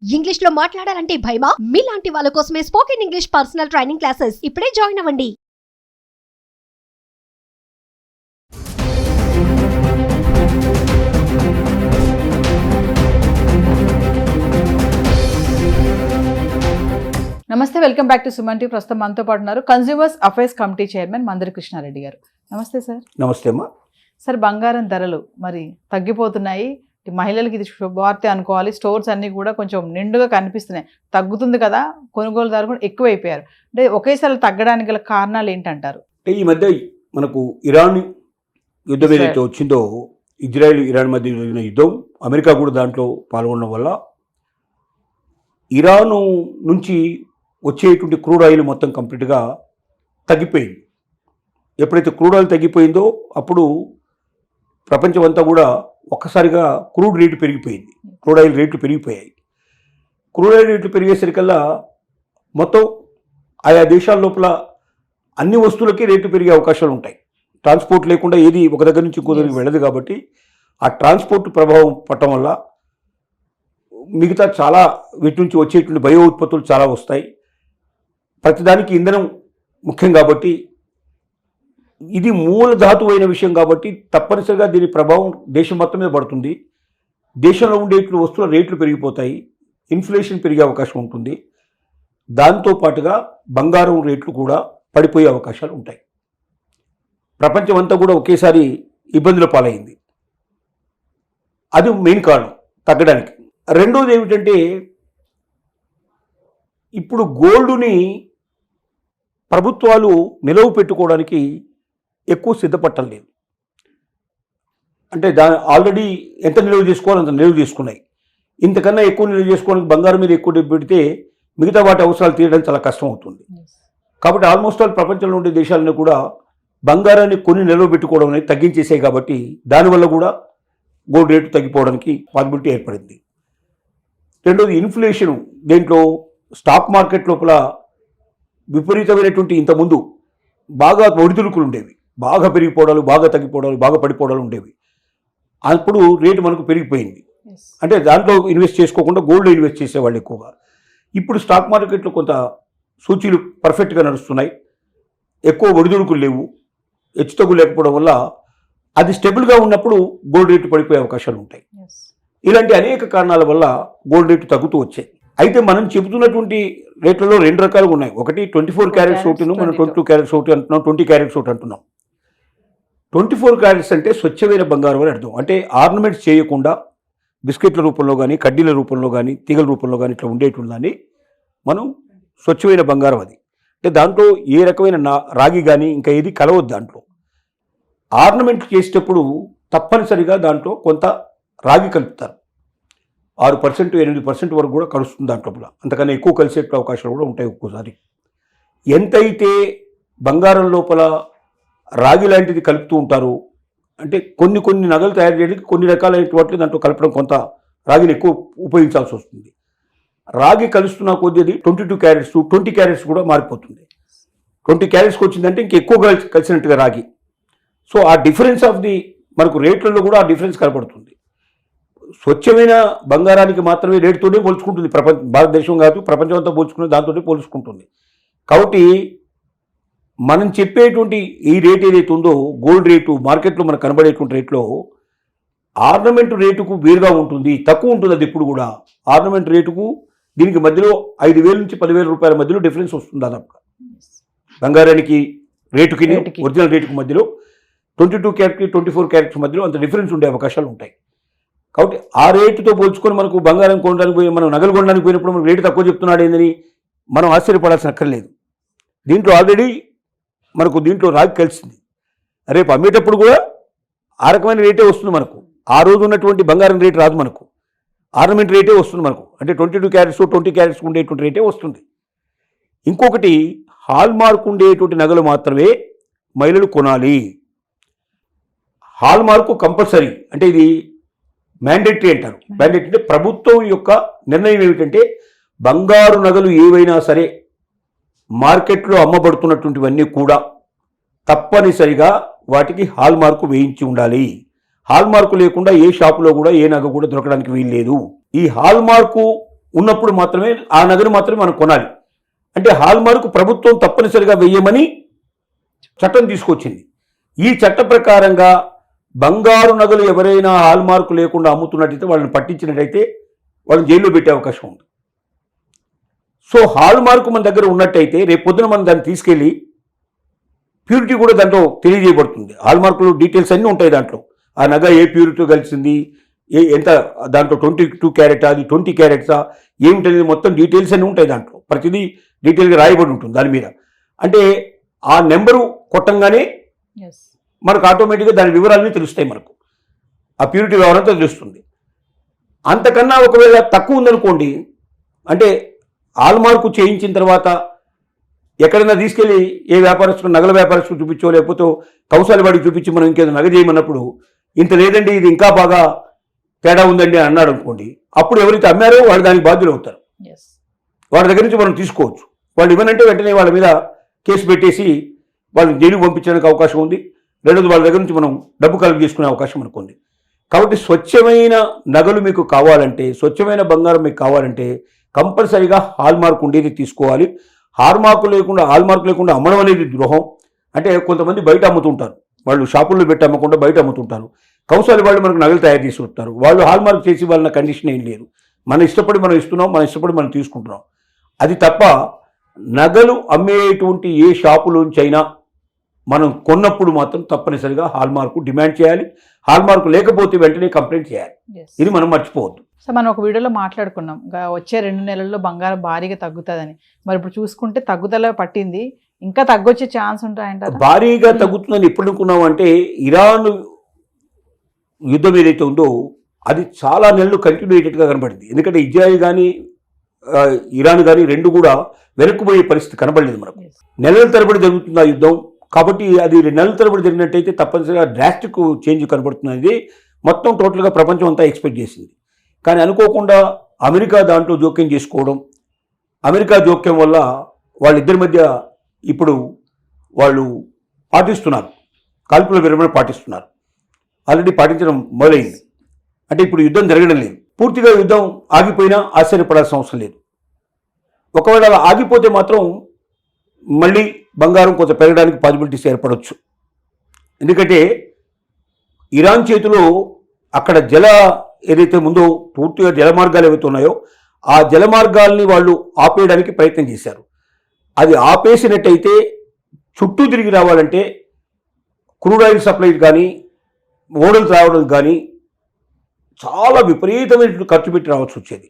English లో మాట్లాడాలంటే భయమా? మీలాంటి వాళ్ళ కోసమే spoken English personal training classes ఇప్పుడే జాయిన్ అవ్వండి. నమస్తే, welcome back to Suman TV. ప్రస్తుతం మనతో పాటు ఉన్నారు consumers affairs committee chairman మందరి Krishna Reddy గారు. నమస్తే సార్. నమస్తే అమ్మా. సార్, బంగారం ధరలు మరి తగ్గిపోతున్నాయి. మహిళలకి ఇది శుభవార్త అనుకోవాలి. స్టోర్స్ అన్నీ కూడా కొంచెం నిండుగా కనిపిస్తున్నాయి. తగ్గుతుంది కదా, కొనుగోలుదారు కూడా ఎక్కువైపోయారు. అంటే ఒకేసారి తగ్గడానికి గల కారణాలు ఏంటంటారు? ఈ మధ్య మనకు ఇరాన్ యుద్ధం ఏదైతే వచ్చిందో, ఇజ్రాయెల్ ఇరాన్ మధ్య జరిగిన యుద్ధం, అమెరికా కూడా దాంట్లో పాల్గొనడం వల్ల ఇరాను నుంచి వచ్చేటువంటి క్రూడ్ ఆయిల్ మొత్తం కంప్లీట్గా తగ్గిపోయింది. ఎప్పుడైతే క్రూడ్ ఆయిల్ తగ్గిపోయిందో అప్పుడు ప్రపంచమంతా కూడా ఒక్కసారిగా క్రూడ్ రేటు పెరిగిపోయింది. క్రూడ్ ఆయిల్ రేట్లు పెరిగిపోయాయి. క్రూడ్ ఆయిల్ రేట్లు పెరిగేసరికల్లా మొత్తం ఆయా దేశాల లోపల అన్ని వస్తువులకి రేట్లు పెరిగే అవకాశాలు ఉంటాయి. ట్రాన్స్పోర్ట్ లేకుండా ఏది ఒక దగ్గర నుంచి ఇంకో దగ్గరికి వెళ్ళదు కాబట్టి ఆ ట్రాన్స్పోర్ట్ ప్రభావం పడటం వల్ల మిగతా చాలా వీటి నుంచి వచ్చేటువంటి బయో ఉత్పత్తులు చాలా వస్తాయి. ప్రతిదానికి ఇంధనం ముఖ్యం కాబట్టి, ఇది మూల ధాతువు అయిన విషయం కాబట్టి తప్పనిసరిగా దీని ప్రభావం దేశం మొత్తం మీద పడుతుంది. దేశంలో ఉండేటువంటి వస్తువుల రేట్లు పెరిగిపోతాయి. ఇన్ఫ్లేషన్ పెరిగే అవకాశం ఉంటుంది. దాంతోపాటుగా బంగారం రేట్లు కూడా పడిపోయే అవకాశాలు ఉంటాయి. ప్రపంచం అంతా కూడా ఒకేసారి ఇబ్బందుల పాలైంది. అది మెయిన్ కారణం తగ్గడానికి. రెండోది ఏమిటంటే, ఇప్పుడు గోల్డ్ని ప్రభుత్వాలు నిలవ పెట్టుకోవడానికి ఎక్కువ సిద్ధపట్టలేదు. అంటే ఆల్రెడీ ఎంత నిల్వ చేసుకోవాలో అంత నిల్వ చేసుకున్నాయి. ఇంతకన్నా ఎక్కువ నిల్వ చేసుకోవడానికి బంగారం మీద ఎక్కువ పెడితే మిగతా వాటి అవసరాలు తీయడం చాలా కష్టం అవుతుంది. కాబట్టి ఆల్మోస్ట్ ఆల్ ప్రపంచంలో ఉండే దేశాలను కూడా బంగారాన్ని కొన్ని నిల్వ పెట్టుకోవడం అనేది తగ్గించేసాయి. కాబట్టి దానివల్ల కూడా గోల్డ్ రేటు తగ్గిపోవడానికి పాసిబిలిటీ ఏర్పడింది. రెండోది ఇన్ఫ్లేషన్. దేంట్లో స్టాక్ మార్కెట్ లోపల విపరీతమైనటువంటి ఇంతకుముందు బాగా ఒడిదుడుకులు ఉండేవి. బాగా పెరిగిపోవడాలు, బాగా తగ్గిపోవడాలు, బాగా పడిపోవడాలు ఉండేవి. అప్పుడు రేటు మనకు పెరిగిపోయింది. అంటే దాంట్లో ఇన్వెస్ట్ చేసుకోకుండా గోల్డ్లో ఇన్వెస్ట్ చేసేవాళ్ళు ఎక్కువగా. ఇప్పుడు స్టాక్ మార్కెట్లో కొంత సూచీలు పర్ఫెక్ట్గా నడుస్తున్నాయి. ఎక్కువ ఒడిదుడుకులు లేవు, హెచ్చుతగ్గు లేకపోవడం వల్ల అది స్టెబుల్గా ఉన్నప్పుడు గోల్డ్ రేటు పడిపోయే అవకాశాలు ఉంటాయి. ఇలాంటి అనేక కారణాల వల్ల గోల్డ్ రేటు తగ్గుతూ వచ్చాయి. అయితే మనం చెబుతున్నటువంటి రేట్లలో రెండు రకాలుగా ఉన్నాయి. ఒకటి 24 క్యారెట్స్ ఒకటిను, మనం 22 క్యారెట్స్ ఒకటి అంటున్నాం, 20 క్యారెట్స్ ఒకటి అంటున్నాం. 24 క్యారెట్స్ అంటే స్వచ్ఛమైన బంగారం అని అర్థం. అంటే ఆర్నమెంట్స్ చేయకుండా బిస్కెట్ల రూపంలో కానీ, కడ్డీల రూపంలో కానీ, తీగల రూపంలో కానీ ఇట్లా ఉండేటుందని మనం స్వచ్ఛమైన బంగారం అది. అంటే దాంట్లో ఏ రకమైన రాగి కానీ ఇంకా ఏది కలవద్దు. దాంట్లో ఆర్నమెంట్ చేసేటప్పుడు తప్పనిసరిగా దాంట్లో కొంత రాగి కలుపుతారు. 6% 8% వరకు కూడా కలుస్తుంది దాంట్లో. అంతకన్నా ఎక్కువ కలిసే అవకాశాలు కూడా ఉంటాయి ఒక్కోసారి. ఎంతైతే బంగారం లోపల రాగి లాంటిది కలుపుతూ ఉంటారు, అంటే కొన్ని నగలు తయారు చేయడానికి కొన్ని రకాలైన వాటిని దాంట్లో కలపడం, కొంత రాగిని ఎక్కువ ఉపయోగించాల్సి వస్తుంది. రాగి కలుస్తున్న కొద్ది అది 22 క్యారెట్స్ 20 క్యారెట్స్ కూడా మారిపోతుంది. 20 క్యారెట్స్కి వచ్చిందంటే ఇంకెక్కువ కలిసినట్టుగా రాగి. సో ఆ డిఫరెన్స్ ఆఫ్ ది మనకు రేట్లలో కూడా ఆ డిఫరెన్స్ కనపడుతుంది. స్వచ్ఛమైన బంగారానికి మాత్రమే రేటుతోనే పోల్చుకుంటుంది భారతదేశం కాదు, ప్రపంచం అంతా పోల్చుకునే దాంతోనే పోల్చుకుంటుంది. కాబట్టి మనం చెప్పేటువంటి ఈ రేట్ ఏదైతే ఉందో, గోల్డ్ రేటు మార్కెట్లో మనకు కనబడేటువంటి రేట్లో ఆర్నమెంట్ రేటుకు వేరుగా ఉంటుంది, తక్కువ ఉంటుంది. అది ఎప్పుడు కూడా ఆర్నమెంట్ రేటుకు దీనికి మధ్యలో 5,000 నుంచి 10,000 రూపాయల మధ్యలో డిఫరెన్స్ వస్తుంది. దాదాపుగా బంగారానికి రేటుకి ఒరిజినల్ రేటుకు మధ్యలో 22 క్యారెట్కి 24 క్యారెట్స్ మధ్యలో అంత డిఫరెన్స్ ఉండే అవకాశాలు ఉంటాయి. కాబట్టి ఆ రేటుతో పోల్చుకొని మనకు బంగారం కొనడానికి పోయి, మనం నగలు కొనడానికి పోయినప్పుడు మనకు రేటు తక్కువ చెప్తున్నాడు ఏందని మనం ఆశ్చర్యపడాల్సిన అక్కర్లేదు. దీంట్లో ఆల్రెడీ మనకు దీంట్లో రాగి కలిసింది. రేపు అమ్మేటప్పుడు కూడా ఆ రకమైన రేటే వస్తుంది మనకు. ఆ రోజు ఉన్నటువంటి బంగారం రేటు రాదు మనకు, ఆర్నమెంట్ రేటే వస్తుంది మనకు. అంటే 22 క్యారెట్స్ 20 క్యారెట్స్ ఉండేటువంటి రేటే వస్తుంది. ఇంకొకటి, హాల్ మార్క్ ఉండేటువంటి నగలు మాత్రమే మహిళలు కొనాలి. హాల్ మార్కు కంపల్సరీ, అంటే ఇది మ్యాండేటరీ అంటారు. మ్యాండేటరీ అంటే ప్రభుత్వం యొక్క నిర్ణయం ఏమిటంటే, బంగారు నగలు ఏవైనా సరే మార్కెట్లో అమ్మబడుతున్నటువంటివన్నీ కూడా తప్పనిసరిగా వాటికి హాల్ మార్కు వేయించి ఉండాలి. హాల్ మార్కు లేకుండా ఏ షాపులో కూడా ఏ నగ కూడా దొరకడానికి వీల్లేదు. ఈ హాల్ మార్కు ఉన్నప్పుడు మాత్రమే ఆ నగలు మాత్రమే మనం కొనాలి. అంటే హాల్మార్క్ ప్రభుత్వం తప్పనిసరిగా వెయ్యమని చట్టం తీసుకొచ్చింది. ఈ చట్ట ప్రకారంగా బంగారు నగలు ఎవరైనా హాల్మార్క్ లేకుండా అమ్ముతున్నట్టయితే వాళ్ళని పట్టించినట్టయితే వాళ్ళని జైల్లో పెట్టే అవకాశం ఉంది. సో హాల్మార్క్ మన దగ్గర ఉన్నట్టయితే రేపు పొద్దున మనం దాన్ని తీసుకెళ్ళి ప్యూరిటీ కూడా దాంట్లో తెలియజేయబడుతుంది. హాల్మార్క్లో డీటెయిల్స్ అన్నీ ఉంటాయి దాంట్లో. ఆ నగ ఏ ప్యూరిటీ కలిసింది, ఎంత దాంట్లో 22 క్యారెట్, అది 20 క్యారెట్సా ఏమిటనేది మొత్తం డీటెయిల్స్ అన్నీ ఉంటాయి దాంట్లో. ప్రతిదీ డీటెయిల్గా రాయబడి ఉంటుంది దాని మీద. అంటే ఆ నెంబరు కొట్టంగానే మనకు ఆటోమేటిక్గా దాని వివరాలన్నీ తెలుస్తాయి. మనకు ఆ ప్యూరిటీ వివరంతో తెలుస్తుంది. అంతకన్నా ఒకవేళ తక్కువ ఉందనుకోండి, అంటే హాల్మార్క్ చేయించిన తర్వాత ఎక్కడైనా తీసుకెళ్ళి ఏ వ్యాపారస్తులు నగల వ్యాపారస్తులు చూపించో లేకపోతే కౌశాల వాడికి చూపించి మనం ఇంకేదో నగ చేయమన్నప్పుడు ఇంత లేదండి ఇది ఇంకా బాగా తేడా ఉందండి అని అన్నాడు అనుకోండి, అప్పుడు ఎవరైతే అమ్మారో వాళ్ళు దానికి బాధ్యులు అవుతారు. వాళ్ళ దగ్గర నుంచి మనం తీసుకోవచ్చు. వాళ్ళు ఇవ్వనంటే వెంటనే వాళ్ళ మీద కేసు పెట్టేసి వాళ్ళని జైలుకు పంపించడానికి అవకాశం ఉంది. రెండోది వాళ్ళ దగ్గర నుంచి మనం డబ్బు కలెక్ట్ చేసుకునే అవకాశం మనకు ఉంది. కాబట్టి స్వచ్ఛమైన నగలు మీకు కావాలంటే, స్వచ్ఛమైన బంగారం మీకు కావాలంటే కంపల్సరీగా హాల్మార్క్ ఉండేది తీసుకోవాలి. హాల్మార్క్ లేకుండా అమ్మడం అనేది ద్రోహం. అంటే కొంతమంది బయట అమ్ముతుంటారు, వాళ్ళు షాపుల్లో పెట్టి అమ్మకుండా బయట అమ్ముతుంటారు. కౌశాలి వాళ్ళు మనకు నగలు తయారు చేసి వస్తారు. వాళ్ళు హాల్మార్క్ చేసి వాళ్ళ కండిషన్ ఏం లేదు. మన ఇష్టపడి మనం ఇస్తున్నాం, మన ఇష్టపడి మనం తీసుకుంటున్నాం. అది తప్ప నగలు అమ్మేటువంటి ఏ షాపులోంచైనా మనం కొన్నప్పుడు మాత్రం తప్పనిసరిగా హాల్మార్క్ డిమాండ్ చేయాలి. హాల్మార్క్ లేకపోతే వెంటనే కంప్లైంట్ చేయాలి. ఇది మనం మర్చిపోవద్దు. సో మనం ఒక వీడియోలో మాట్లాడుకున్నాం వచ్చే 2 నెలల్లో బంగారం భారీగా తగ్గుతుందని. మరి ఇప్పుడు చూసుకుంటే తగ్గుదల పట్టింది, ఇంకా తగ్గొచ్చే ఛాన్స్ ఉంటాయంట. భారీగా తగ్గుతుందని ఎప్పుడు అనుకున్నాం అంటే ఇరాన్ యుద్ధం ఏదైతే ఉందో అది చాలా నెలలు కంటిన్యూయేటెడ్గా కనబడింది. ఎందుకంటే ఇజ్రాయెల్ కానీ ఇరాన్ కానీ రెండు కూడా వెనక్కుపోయే పరిస్థితి కనబడలేదు మనకు. నెలల తరబడి జరుగుతుంది ఆ యుద్ధం. కాబట్టి అది 2 నెలల తరబడి జరిగినట్టయితే తప్పనిసరిగా డ్రాస్టిక్ చేంజ్ కనబడుతున్నది. మొత్తం టోటల్గా ప్రపంచం అంతా ఎక్స్పెక్ట్ చేసింది. కానీ అనుకోకుండా అమెరికా దాంట్లో జోక్యం చేసుకోవడం, అమెరికా జోక్యం వల్ల వాళ్ళిద్దరి మధ్య ఇప్పుడు వాళ్ళు పాటిస్తున్నారు, కాల్పుల విరమణ పాటిస్తున్నారు. ఆల్రెడీ పాటించడం మొదలైంది. అంటే ఇప్పుడు యుద్ధం జరగడం లేదు. పూర్తిగా యుద్ధం ఆగిపోయినా ఆశ్చర్యపడాల్సిన అవసరం లేదు. ఒకవేళ అలా ఆగిపోతే మాత్రం మళ్ళీ బంగారం కొంత పెరగడానికి పాసిబిలిటీస్ ఏర్పడవచ్చు. ఎందుకంటే ఇరాన్ చేతిలో అక్కడ ఏదైతే ముందో పూర్తిగా జలమార్గాలు ఏవైతే ఉన్నాయో ఆ జలమార్గాల్ని వాళ్ళు ఆపేయడానికి ప్రయత్నం చేశారు. అది ఆపేసినట్టయితే చుట్టూ తిరిగి రావాలంటే క్రూడ్ ఆయిల్ సప్లై కానీ ఓడలు రావడం కానీ చాలా విపరీతమైన ఖర్చు పెట్టి రావాల్సి వచ్చేది.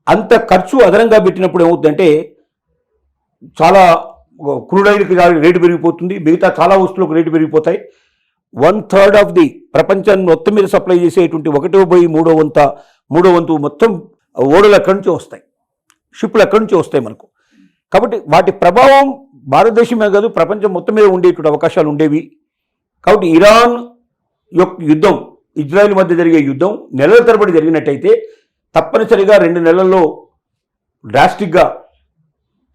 అంత ఖర్చు అదనంగా పెట్టినప్పుడు ఏమవుతుందంటే చాలా క్రూడ్ ఆయిల్కి రేటు పెరిగిపోతుంది, మిగతా చాలా వస్తువులకు రేటు పెరిగిపోతాయి. 1/3 ఆఫ్ ది ప్రపంచాన్ని మొత్తం మీద సప్లై చేసేటువంటి 1/3 వంతు మొత్తం ఓడలు ఎక్కడి నుంచి వస్తాయి, షిప్లు ఎక్కడి నుంచి వస్తాయి మనకు. కాబట్టి వాటి ప్రభావం భారతదేశమే కాదు ప్రపంచం మొత్తం మీద ఉండేటువంటి అవకాశాలు ఉండేవి. కాబట్టి ఇరాన్ యొక్క యుద్ధం, ఇజ్రాయెల్ మధ్య జరిగే యుద్ధం నెలల తరబడి జరిగినట్టయితే తప్పనిసరిగా 2 నెలల్లో డ్రాస్టిక్గా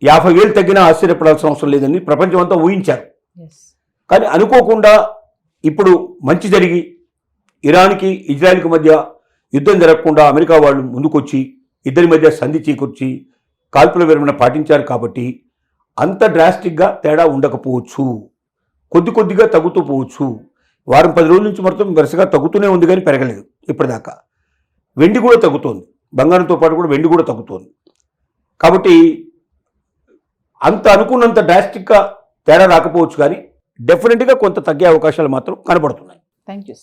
50,000 తగ్గినా ఆశ్చర్యపడాల్సిన అవసరం లేదని ప్రపంచం అంతా ఊహించారు. కానీ అనుకోకుండా ఇప్పుడు మంచి జరిగి ఇరాన్కి ఇజ్రాయెల్కి మధ్య యుద్ధం జరగకుండా అమెరికా వాళ్ళు ముందుకొచ్చి ఇద్దరి మధ్య సంధి చేకూర్చి కాల్పుల విరమణ పాటించారు. కాబట్టి అంత డ్రాస్టిక్గా తేడా ఉండకపోవచ్చు, కొద్దిగా తగ్గుతూ పోవచ్చు. 10 రోజుల నుంచి మొత్తం వరుసగా తగ్గుతూనే ఉంది కానీ పెరగలేదు ఇప్పటిదాకా. వెండి కూడా తగ్గుతోంది, బంగారంతో పాటు కూడా వెండి కూడా తగ్గుతోంది. కాబట్టి అంత అనుకున్నంత డ్రాస్టిక్గా తేడా రాకపోవచ్చు కానీ డెఫినెట్గా కొంత తగ్గే అవకాశాలు మాత్రం కనబడుతున్నాయి. Thank you.